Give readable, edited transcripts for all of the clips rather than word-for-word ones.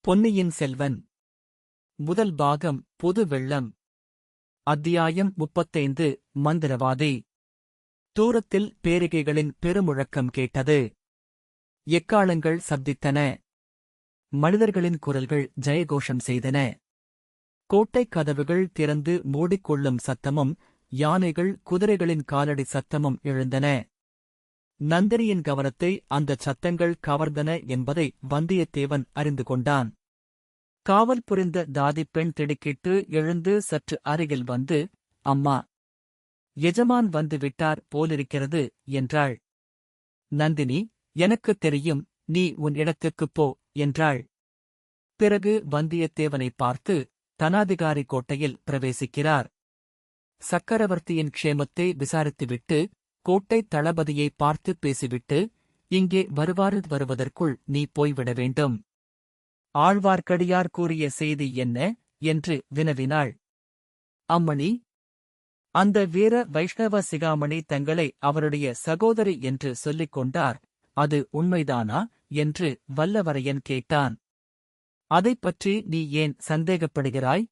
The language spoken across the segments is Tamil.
பொன்னியின் செல்வன் முதல் பாகம் புது வெள்ளம். அத்தியாயம் 35. மந்திரவாதி. தூரத்தில் பேரிகைகளின் பெருமுழக்கம் கேட்டது. எக்காளங்கள் சப்தித்தன. மனிதர்களின் குரல்கள் ஜெயகோஷம் செய்தன. கோட்டைக் கதவுகள் திறந்து மூடிக்கொள்ளும் சத்தமும் யானைகள் குதிரைகளின் காலடி சத்தமும் எழுந்தன. நந்தினியின் கவனத்தை அந்தச் சத்தங்கள் கவர்ந்தன என்பதை வந்தியத்தேவன் அறிந்து கொண்டான். காவல் புரிந்த தாதிப்பெண் திடுக்கிட்டு எழுந்து சற்று அருகில் வந்து, "அம்மா, எஜமான் வந்து விட்டார் போலிருக்கிறது" என்றாள். நந்தினி, "எனக்குத் தெரியும், நீ உன் இடத்துக்குப் போ" என்றாள். பிறகு வந்தியத்தேவனைப் பார்த்து, "தனாதிகாரி கோட்டையில் பிரவேசிக்கிறார். சக்கரவர்த்தியின் க்ஷேமத்தை விசாரித்துவிட்டு கோட்டைத் தளபதியை பார்த்து பேசிவிட்டு இங்கே வருவதற்குள் நீ போய்விட வேண்டும்." ஆழ்வார்க்கடியார் கூறிய செய்தி என்ன என்று வினவினாள். "அம்மணி, அந்த வீர வைஷ்ணவ சிகாமணி தங்களை அவருடைய சகோதரி என்று சொல்லிக் கொண்டார். அது உண்மைதானா என்று வல்லவரையன் கேட்டான். "அதைப் பற்றி நீ ஏன் சந்தேகப்படுகிறாய்?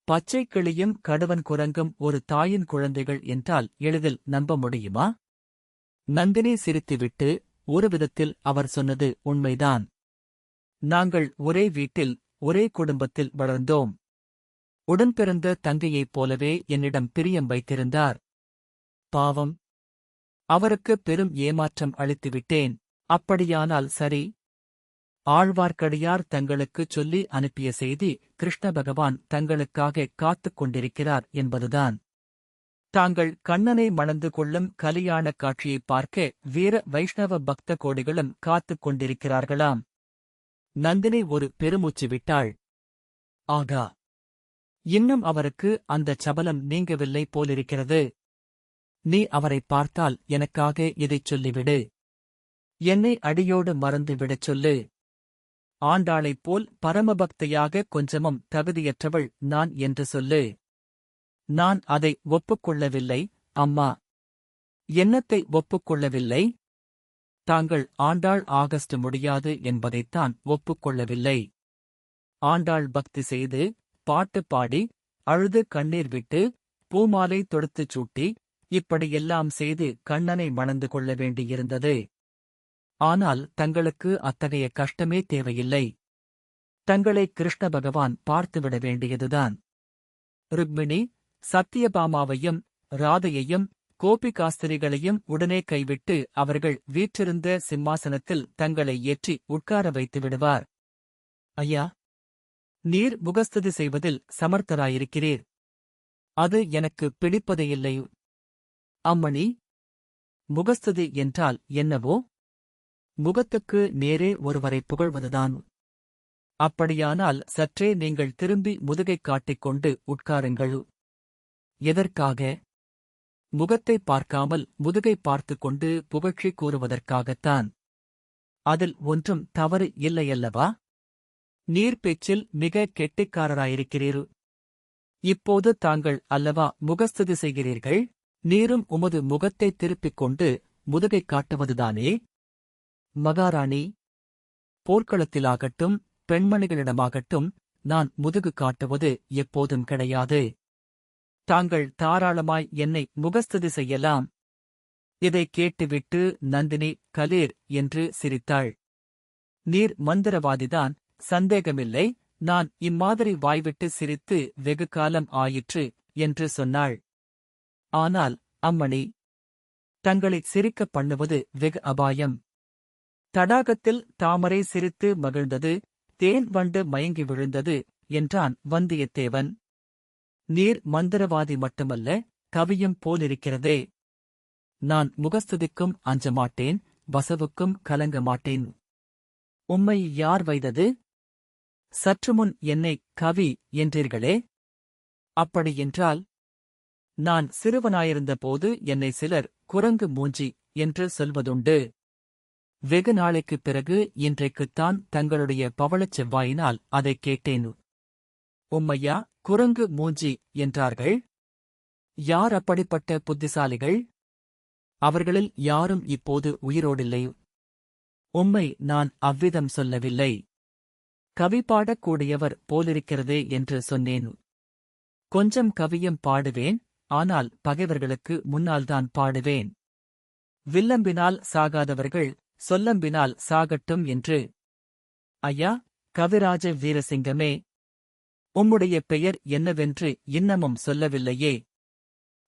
பச்சைக் கிளியும் கடுவன் குரங்கும் ஒரு தாயின் குழந்தைகள் என்றால் எளிதில் நம்ப முடியுமா?" நந்தினி சிரித்துவிட்டு, "ஒரு விதத்தில் அவர் சொன்னது உண்மைதான். நாங்கள் ஒரே வீட்டில் ஒரே குடும்பத்தில் வளர்ந்தோம். உடன்பிறந்த தங்கையைப் போலவே என்னிடம் பிரியம் வைத்திருந்தார். பாவம், அவருக்கு பெரும் ஏமாற்றம் அளித்துவிட்டேன். அப்படியானால் சரி. ஆழ்வார்க்கடியார் தங்களுக்குச் சொல்லி அனுப்பிய செய்தி கிருஷ்ண பகவான் தங்களுக்காக காத்துக் கொண்டிருக்கிறார் என்பதுதான். தாங்கள் கண்ணனை மணந்து கொள்ளும் கலியாணக் காட்சியைப் பார்க்க வீர வைஷ்ணவ பக்த கோடிகளும் காத்துக் கொண்டிருக்கிறார்களாம்." நந்தினி ஒரு பெருமூச்சு விட்டாள். "ஆகா, இன்னும் அவருக்கு அந்தச் சபலம் நீங்கவில்லை போலிருக்கிறது. நீ அவரைப் பார்த்தால் எனக்காக இதைச் சொல்லிவிடு. என்னை அடியோடு மறந்து விடச் சொல்லு. ஆண்டாளைப் போல் பரமபக்தையாக கொஞ்சமும் தகுதியற்றவள் நான் என்று சொல்லு." "நான் அதை ஒப்புக்கொள்ளவில்லை, அம்மா." "என்னத்தை ஒப்புக்கொள்ளவில்லை?" "தாங்கள் ஆண்டாள் ஆகஸ்ட் முடியாது என்பதைத்தான் ஒப்புக்கொள்ளவில்லை. ஆண்டாள் பக்தி செய்து, பாட்டு பாடி, அழுது கண்ணீர் விட்டு, பூமாலை தொடுத்துச் சூட்டி, இப்படியெல்லாம் செய்து கண்ணனை மணந்து கொள்ள வேண்டியிருந்தது. ஆனால் தங்களுக்கு அத்தகைய கஷ்டமே தேவையில்லை. தங்களை கிருஷ்ண பகவான் பார்த்துவிட வேண்டியதுதான்." ருக்மிணி, சத்தியபாமாவையும் ராதையையும் கோபிகாஸ்திரிகளையும் உடனே கைவிட்டு அவர்கள் வீற்றிருந்த சிம்மாசனத்தில் தங்களை ஏற்றி உட்கார வைத்து விடுவார். "ஐயா, நீர் முகஸ்துதி செய்வதில் சமர்த்தராயிருக்கிறீர். அது எனக்கு பிடிப்பதையில்லை." "அம்மணி, முகஸ்துதி என்றால் என்னவோ?" "முகத்துக்கு நேரே ஒருவரை புகழ்வதுதான்." "அப்படியானால் சற்றே நீங்கள் திரும்பி முதுகைக் காட்டிக்கொண்டு உட்காருங்கள்." "எதற்காக?" "முகத்தைப் பார்க்காமல் முதுகைப் பார்த்துக் கொண்டு புகழ்ச்சி கூறுவதற்காகத்தான்." "அதில் ஒன்றும் தவறு இல்லையல்லவா? நீர் பேச்சில் மிக கெட்டிக்காரராயிருக்கிறீர். இப்போது தாங்கள் அல்லவா முகஸ்துதி செய்கிறீர்கள்? நீரும் உமது முகத்தைத் திருப்பிக் கொண்டு முதுகைக் காட்டுவதுதானே?" "மகாராணி, போர்க்களத்திலாகட்டும் பெண்மணிகளிடமாகட்டும் நான் முதுகு காட்டுவது எப்போதும் கிடையாது. தாங்கள் தாராளமாய் என்னை முகஸ்துதி செய்யலாம்." இதைக் கேட்டுவிட்டு நந்தினி கலீர் என்று சிரித்தாள். "நீர் மந்திரவாதிதான், சந்தேகமில்லை. நான் இம்மாதிரி வாய்விட்டு சிரித்து வெகு காலம் ஆயிற்று" என்று சொன்னாள். "ஆனால் அம்மணி, தங்களை சிரிக்கப் பண்ணுவது வெகு அபாயம்." "தடாகத்தில் தாமரை சிரித்து மகிழ்ந்தது, தேன் வண்டு மயங்கி விழுந்தது" என்றான் வந்தியத்தேவன். "நீர் மந்திரவாதி மட்டுமல்ல, கவியும் போலிருக்கிறதே." "நான் முகஸ்துதிக்கும் அஞ்சமாட்டேன், வசவுக்கும் கலங்க மாட்டேன்." "உம்மை யார் வைத்தது? சற்றுமுன் என்னை கவி என்றீர்களே." "அப்படியென்றால்?" "நான் சிறுவனாயிருந்தபோது என்னை சிலர் குரங்கு மூஞ்சி என்று சொல்வதுண்டு. வெகு நாளைக்குப் பிறகு இன்றைக்குத்தான் தங்களுடைய பவளச் செவ்வாயினால் அதைக் கேட்டேன்." "உம்மையா குரங்கு மூஞ்சி என்றார்கள்? யார் அப்படிப்பட்ட புத்திசாலிகள்?" "அவர்களில் யாரும் இப்போது உயிரோடில்லை." "உம்மை நான் அவ்விதம் சொல்லவில்லை. கவி பாடக்கூடியவர் போலிருக்கிறதே என்று சொன்னேன். கொஞ்சம் கவியும் பாடுவேன், ஆனால் பகைவர்களுக்கு முன்னால்தான் பாடுவேன். வில்லம்பினால் சாகாதவர்கள் சொல்லம்பினால் சாகட்டும் என்று. ஐயா, கவிராஜ வீரசிங்கமே, உம்முடைய பெயர் என்னவென்று இன்னமும் சொல்லவில்லையே?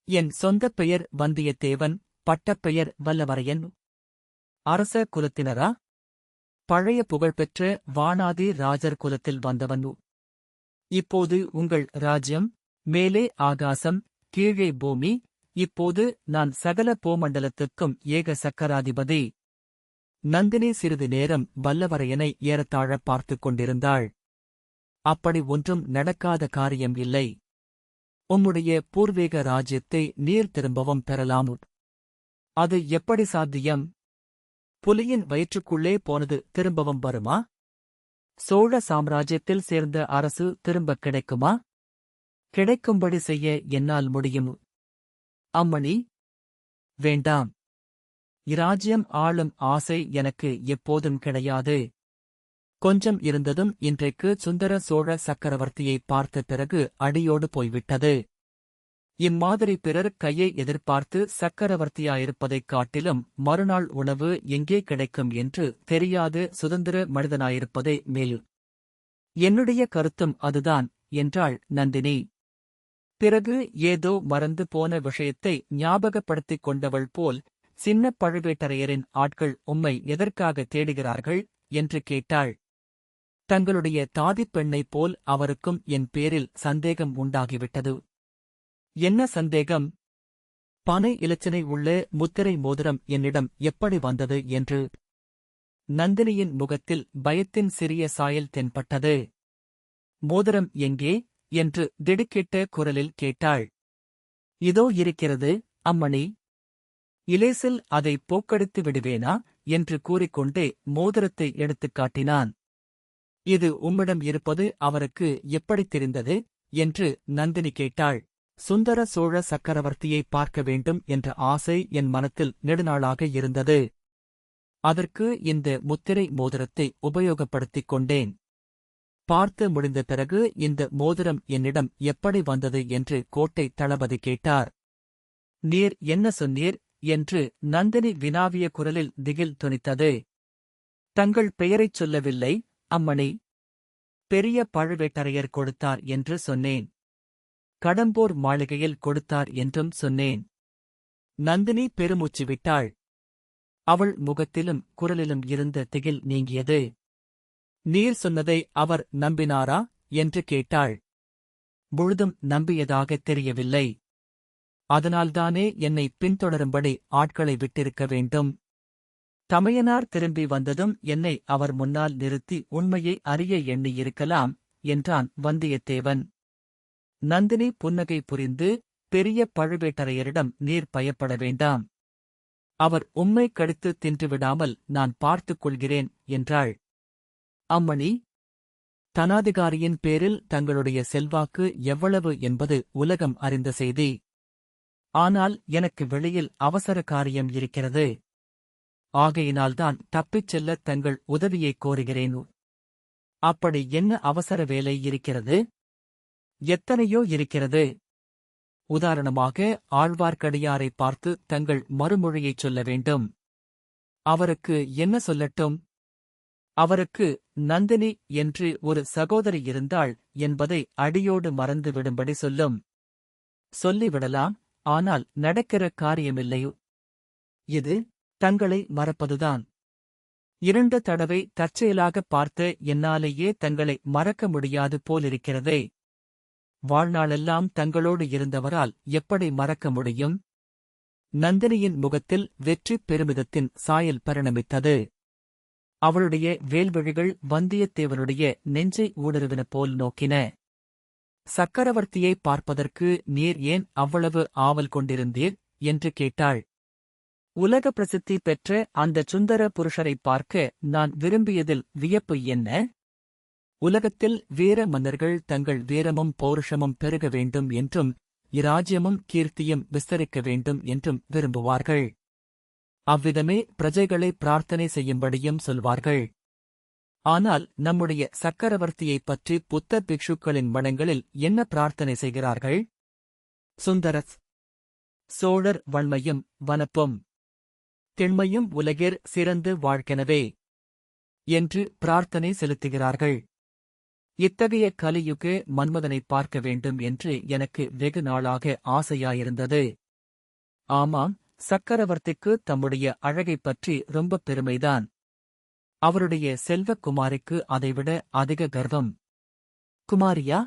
என் சொந்தப் பெயர் வந்தியத்தேவன், பட்டப்பெயர் வல்லவரையன். அரச குலத்தினரா? பழைய புகழ்பெற்ற வானாதி ராஜர் குலத்தில் வந்தவன். இப்போது உங்கள் ராஜ்யம் மேலே ஆகாசம், கீழே பூமி. இப்போது நான் சகல பூமண்டலத்துக்கும் ஏக சக்கராதிபதி. நந்தினி சிறிது நேரம் வல்லவரையனை ஏறத்தாழ பார்த்துக் கொண்டிருந்தாள். அப்படி ஒன்றும் நடக்காத காரியம் இல்லை. உம்முடைய பூர்வீக ராஜ்யத்தை நீர் திரும்பவும் பெறலாம். அது எப்படி சாத்தியம்? புலியின் வயிற்றுக்குள்ளே போனது திரும்பவும் வருமா? சோழ சாம்ராஜ்யத்தில் சேர்ந்த அரசு திரும்பக் கிடைக்குமா? கிடைக்கும்படி செய்ய என்னால் முடியும். அம்மணி, வேண்டாம். இராஜ்யம் ஆளும் ஆசை எனக்கு எப்போதும் கிடையாது. கொஞ்சம் இருந்ததும் இன்றைக்கு சுந்தர சோழ சக்கரவர்த்தியை பார்த்த பிறகு அடியோடு போய்விட்டது. இம்மாதிரி பிறர் கையை எதிர்பார்த்து சக்கரவர்த்தியாயிருப்பதைக் காட்டிலும் மறுநாள் உணவு எங்கே கிடைக்கும் என்று தெரியாது சுதந்திர மனிதனாயிருப்பதே மேல். என்னுடைய கருத்தும் அதுதான் என்றாள் நந்தினி. பிறகு ஏதோ மறந்து போன விஷயத்தை ஞாபகப்படுத்திக் கொண்டவள் போல், சின்ன பழுவேட்டரையரின் ஆட்கள் உம்மை எதற்காக தேடுகிறார்கள் என்று கேட்டாள். தங்களுடைய தாதிப் பெண்ணைப் போல் அவருக்கும் என் பேரில் சந்தேகம் உண்டாகிவிட்டது. என்ன சந்தேகம்? பனை இலச்சினை உள்ள முத்திரை மோதிரம் என்னிடம் எப்படி வந்தது என்று. நந்தினியின் முகத்தில் பயத்தின் சிறிய சாயல் தென்பட்டது. மோதிரம் எங்கே என்று திடுக்கிட்ட குரலில் கேட்டாள். இதோ இருக்கிறது அம்மணி. இலேசில் அதை போக்கடித்து விடுவேனா என்று கூறிக்கொண்டே மோதிரத்தை எடுத்துக் காட்டினான். இது உம்மிடம் இருப்பது அவருக்கு எப்படித் தெரிந்தது என்று நந்தினி கேட்டாள். சுந்தர சோழ சக்கரவர்த்தியை பார்க்க வேண்டும் என்ற ஆசை என் மனத்தில் நெடுநாளாக இருந்தது. அதற்கு இந்த முத்திரை மோதிரத்தை உபயோகப்படுத்திக் கொண்டேன். பார்த்து முடிந்த பிறகு இந்த மோதிரம் என்னிடம் எப்படி வந்தது என்று கோட்டை தளபதி கேட்டார். நீர் என்ன சொன்னீர் என்று நந்தினி வினாவிய குரலில் திகில் தொனித்தது. தங்கள் பெயரைச் சொல்லவில்லை அம்மணி. பெரிய பழுவேட்டரையர் கொடுத்தார் என்று சொன்னேன். கடம்பூர் மாளிகையில் கொடுத்தார் என்றும் சொன்னேன். நந்தினி பெருமூச்சு விட்டாள். அவள் முகத்திலும் குரலிலும் இருந்த திகில் நீங்கியது. நீர் சொன்னதை அவர் நம்பினாரா என்று கேட்டாள். முழுதும் நம்பியதாகத் தெரியவில்லை. அதனால்தானே என்னை பின்தொடரும்படி ஆட்களை விட்டிருக்க வேண்டும். தமையனார் திரும்பி வந்ததும் என்னை அவர் முன்னால் நிறுத்தி உண்மையை அறிய எண்ணியிருக்கலாம் என்றான் வந்தியத்தேவன். நந்தினி புன்னகை புரிந்து, பெரிய பழுவேட்டரையரிடம் நீர் பயப்பட வேண்டாம். அவர் உம்மை கடித்து தின்றுவிடாமல் நான் பார்த்துக் கொள்கிறேன் என்றாள். அம்மணி, தனாதிகாரியின் பேரில் தங்களுடைய செல்வாக்கு எவ்வளவு என்பது உலகம் அறிந்த செய்தி. ஆனால் எனக்கு வெளியில் அவசர காரியம் இருக்கிறது. ஆகையினால்தான் தப்பிச் செல்ல தங்கள் உதவியைக் கோருகிறேன். அப்படி என்ன அவசர வேலை இருக்கிறது? எத்தனையோ இருக்கிறது. உதாரணமாக ஆழ்வார்க்கடியாரை பார்த்து தங்கள் மறுமொழியைச் சொல்ல வேண்டும். அவருக்கு என்ன சொல்லட்டும்? அவருக்கு நந்தினி என்று ஒரு சகோதரி இருந்தாள் என்பதை அடியோடு மறந்து விடும்படி சொல்லும். சொல்லிவிடலாம், ஆனால் நடக்கிற காரியமில்லையோ. இது தங்களை மறப்பதுதான். 2 தடவை தற்செயலாகப் பார்த்த என்னாலேயே தங்களை மறக்க முடியாது போலிருக்கிறதே. வாழ்நாளெல்லாம் தங்களோடு இருந்தவரால் எப்படி மறக்க முடியும்? நந்தினியின் முகத்தில் வெற்றி பெருமிதத்தின் சாயல் பரிணமித்தது. அவளுடைய வேல்விழிகள் வந்தியத்தேவனுடைய நெஞ்சை ஊடுருவின போல் நோக்கின. சக்கரவர்த்தியை பார்ப்பதற்கு நீர் ஏன் அவ்வளவு ஆவல் கொண்டிருந்தீர் என்று கேட்டாள். உலக பிரசித்தி பெற்ற அந்த சுந்தர புருஷரைப் பார்க்க நான் விரும்பியதில் வியப்பு என்ன? உலகத்தில் வீர மன்னர்கள் தங்கள் வீரமும் பௌருஷமும் பெருக வேண்டும் என்றும் இராஜ்யமும் கீர்த்தியும் விஸ்தரிக்க வேண்டும் என்றும் விரும்புவார்கள். அவ்விதமே பிரஜைகளை பிரார்த்தனை செய்யும்படியும் சொல்வார்கள். ஆனால் நம்முடைய சக்கரவர்த்தியைப் பற்றி புத்த பிக்ஷுக்களின் மனங்களில் என்ன பிரார்த்தனை செய்கிறார்கள்? சுந்தரத் சோழர் வன்மையும் வனப்பும் திண்மையும் உலகிற் சிறந்து வாழ்க்கெனவே என்று பிரார்த்தனை செலுத்துகிறார்கள். இத்தகைய கலியுக மன்மதனை பார்க்க வேண்டும் என்று எனக்கு வெகு நாளாக ஆசையாயிருந்தது. ஆமாம், சக்கரவர்த்திக்கு தம்முடைய அழகைப் பற்றி ரொம்ப பெருமைதான். அவருடைய செல்வக் குமாரிக்கு அதைவிட அதிக கர்வம். குமாரியா?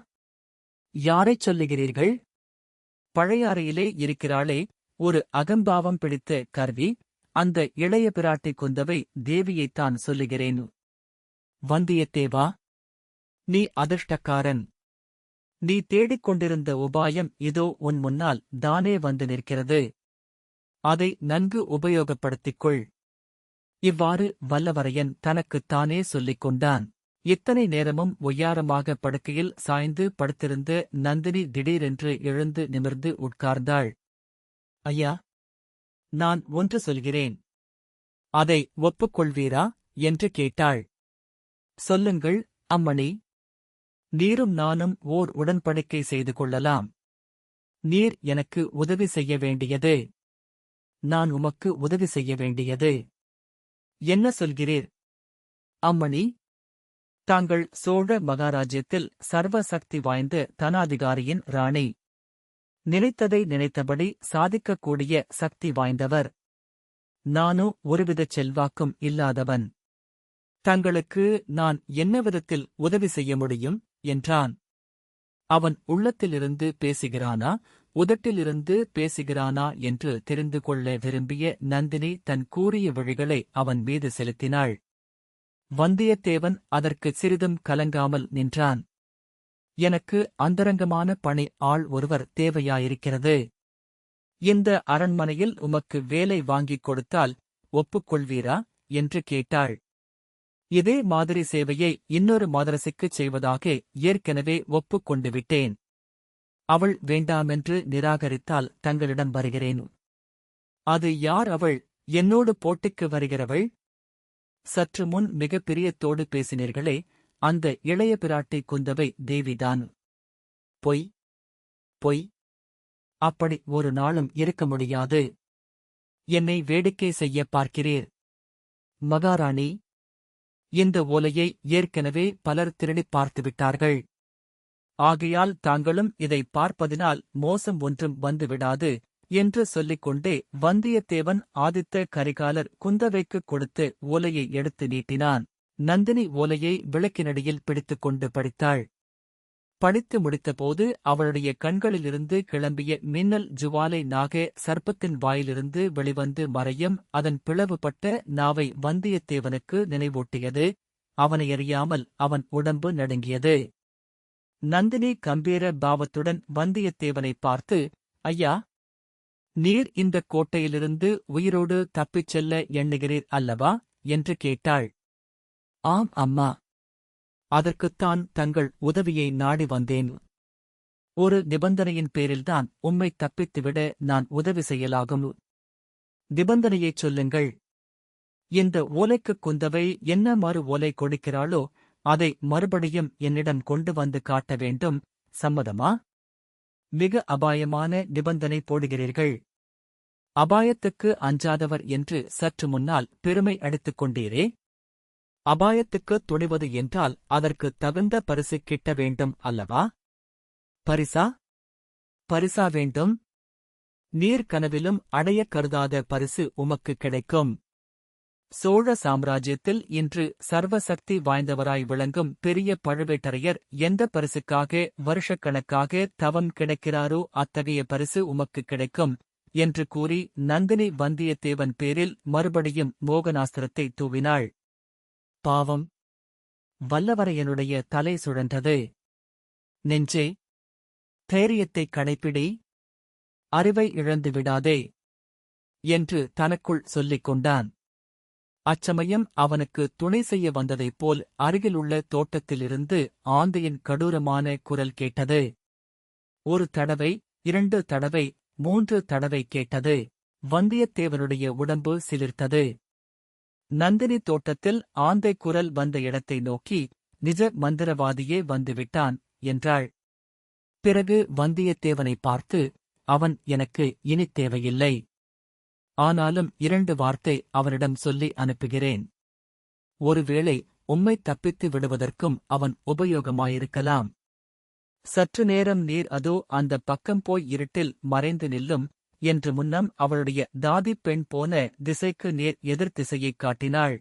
யாரைச் சொல்லுகிறீர்கள்? பழையாறையிலே இருக்கிறாளே, ஒரு அகம்பாவம் பிடித்த கர்வி, அந்த இளைய பிராட்டி குந்தவை தேவியைத்தான் சொல்லுகிறேன். வந்தியத்தேவா, நீ அதிர்ஷ்டக்காரன். நீ தேடிக் கொண்டிருந்த உபாயம் இதோ உன் முன்னால் தானே வந்து நிற்கிறது. அதை நன்கு உபயோகப்படுத்திக் கொள். இவ்வாறு வல்லவரையன் தனக்குத்தானே சொல்லிக் கொண்டான். இத்தனை நேரமும் ஒய்யாரமாக படுக்கையில் சாய்ந்து படுத்திருந்த நந்தினி திடீரென்று எழுந்து நிமிர்ந்து உட்கார்ந்தாள். ஐயா, நான் ஒன்று சொல்கிறேன். அதை ஒப்புக்கொள்வீரா என்று கேட்டாள். சொல்லுங்கள் அம்மணி. நீரும் நானும் ஓர் உடன்படிக்கை செய்து கொள்ளலாம். நீர் எனக்கு உதவி செய்ய வேண்டியது, நான் உமக்கு உதவி செய்ய வேண்டியது. என்ன சொல்கிறீர்? அம்மணி, தாங்கள் சோழ மகாராஜ்யத்தில் சர்வ சக்தி வாய்ந்த தனாதிகாரியின் ராணி. நினைத்ததை நினைத்தபடி சாதிக்கக்கூடிய சக்தி வாய்ந்தவர். நானோ ஒருவிதச் செல்வாக்கும் இல்லாதவன். தங்களுக்கு நான் என்ன விதத்தில் உதவி செய்ய முடியும் என்றான். அவன் உள்ளத்திலிருந்து பேசுகிறானா, உதட்டிலிருந்து பேசுகிறானா என்று தெரிந்து கொள்ள விரும்பிய நந்தினி தன் கூரிய விழிகளை அவன் மீது செலுத்தினாள். வந்தியத்தேவன் அதற்கு சிறிதும் கலங்காமல் நின்றான். எனக்கு அந்தரங்கமான பணி ஆள் ஒருவர் தேவையாயிருக்கிறது. இந்த அரண்மனையில் உமக்கு வேலை வாங்கிக் கொடுத்தால் ஒப்புக்கொள்வீரா என்று கேட்டாள். இதே மாதிரி சேவையை இன்னொரு மதரசிக்குச் செய்வதாக ஏற்கனவே ஒப்புக்கொண்டு விட்டேன். அவள் வேண்டாமென்று நிராகரித்தால் தங்களிடம் வருகிறேன். அது யார் அவள்? என்னோடு போட்டிக்கு வருகிறவள்? சற்று முன் மிக பிரியத்தோடு பேசினீர்களே, அந்த இளைய பிராட்டி குந்தவை தேவிதான். பொய், பொய். அப்படி ஒரு நாளும் இருக்க முடியாது. என்னை வேடிக்கை செய்ய பார்க்கிறீர். மகாராணி, இந்த ஓலையை ஏற்கனவே பலர் திருடிப் பார்த்துவிட்டார்கள். ஆகையால் தாங்களும் இதை பார்ப்பதினால் மோசம் ஒன்றும் வந்துவிடாது என்று சொல்லிக் கொண்டே வந்தியத்தேவன் ஆதித்த கரிகாலர் குந்தவைக்குக் கொடுத்து ஓலையை எடுத்து நீட்டினான். நந்தினி ஓலையை விளக்கினடியில் பிடித்துக் கொண்டு படித்தாள். படித்து முடித்தபோது அவளுடைய கண்களிலிருந்து கிளம்பிய மின்னல் ஜுவாலை நாக சர்ப்பத்தின் வாயிலிருந்து வெளிவந்து மறையும் அதன் பிளவுபட்ட நாவை வந்தியத்தேவனுக்கு நினைவூட்டியது. அவனையறியாமல் அவன் உடம்பு நடுங்கியது. நந்தினி கம்பீர பாவத்துடன் வந்தியத்தேவனை பார்த்து, ஐயா, நீர் இந்தக் கோட்டையிலிருந்து உயிரோடு தப்பிச் செல்ல எண்ணுகிறீர் அல்லவா என்று கேட்டாள். ஆம் அம்மா. அதற்குத்தான் தங்கள் உதவியை நாடி வந்தேன். ஒரு நிபந்தனையின் பேரில்தான் உம்மை தப்பித்துவிட நான் உதவி செய்யலாகும். நிபந்தனையைச் சொல்லுங்கள். இந்த ஓலைக்குக் குந்தவை என்ன மறு ஓலை கொடுக்கிறாளோ அதை மறுபடியும் என்னிடம் கொண்டு வந்து காட்ட வேண்டும். சம்மதமா? மிக அபாயமான நிபந்தனை போடுகிறீர்கள். அபாயத்துக்கு அஞ்சாதவர் என்று சற்று முன்னால் பெருமை அடித்துக் கொண்டீரே. அபாயத்துக்குத் துணிவது என்றால் அதற்குத் தகுந்த பரிசு கிட்ட வேண்டும் அல்லவா? பரிசா? பரிசா வேண்டும்? நீர் கனவிலும் அடையக் கருதாத பரிசு உமக்கு கிடைக்கும். சோழ சாம்ராஜ்யத்தில் இன்று சர்வசக்தி வாய்ந்தவராய் விளங்கும் பெரிய பழுவேட்டரையர் எந்த பரிசுக்காக வருஷக்கணக்காக தவம் கிடைக்கிறாரோ அத்தகைய பரிசு உமக்கு கிடைக்கும் என்று கூறி நந்தினி வந்தியத்தேவன் பேரில் மறுபடியும் மோகனாஸ்திரத்தை தூவினாள். பாவம்! வல்லவரையனுடைய தலை சுழன்றது. நெஞ்சே, தைரியத்தைக் கடைப்பிடி, அறிவை இழந்து விடாதே என்று தனக்குள் சொல்லிக் கொண்டான். அச்சமயம் அவனுக்கு துணை செய்ய வந்ததைப் போல் அருகிலுள்ள தோட்டத்திலிருந்து ஆந்தையின் கடூரமான குரல் கேட்டது. ஒரு தடவை, 2 தடவை, 3 தடவை கேட்டது. வந்தியத்தேவனுடைய உடம்பு சிலிர்த்தது. நந்தினி தோட்டத்தில் ஆந்தை குரல் வந்த இடத்தை நோக்கி, நிஜ மந்திரவாதியே வந்துவிட்டான், என்றாள். பிறகு வந்தியத்தேவனை பார்த்து, அவன் எனக்கு இனித் தேவையில்லை. ஆனாலும் 2 வார்த்தை அவனிடம் சொல்லி அனுப்புகிறேன். ஒருவேளை உம்மை தப்பித்து விடுவதற்கும் அவன் உபயோகமாயிருக்கலாம். சற்று நேரம் நீர் அதோ அந்தப் பக்கம் போய் இருட்டில் மறைந்து நில்லும் என்று முன்னம் அவளுடைய தாதிப் பெண் போன திசைக்கு நேர் எதிர் திசையைக் காட்டினாள்.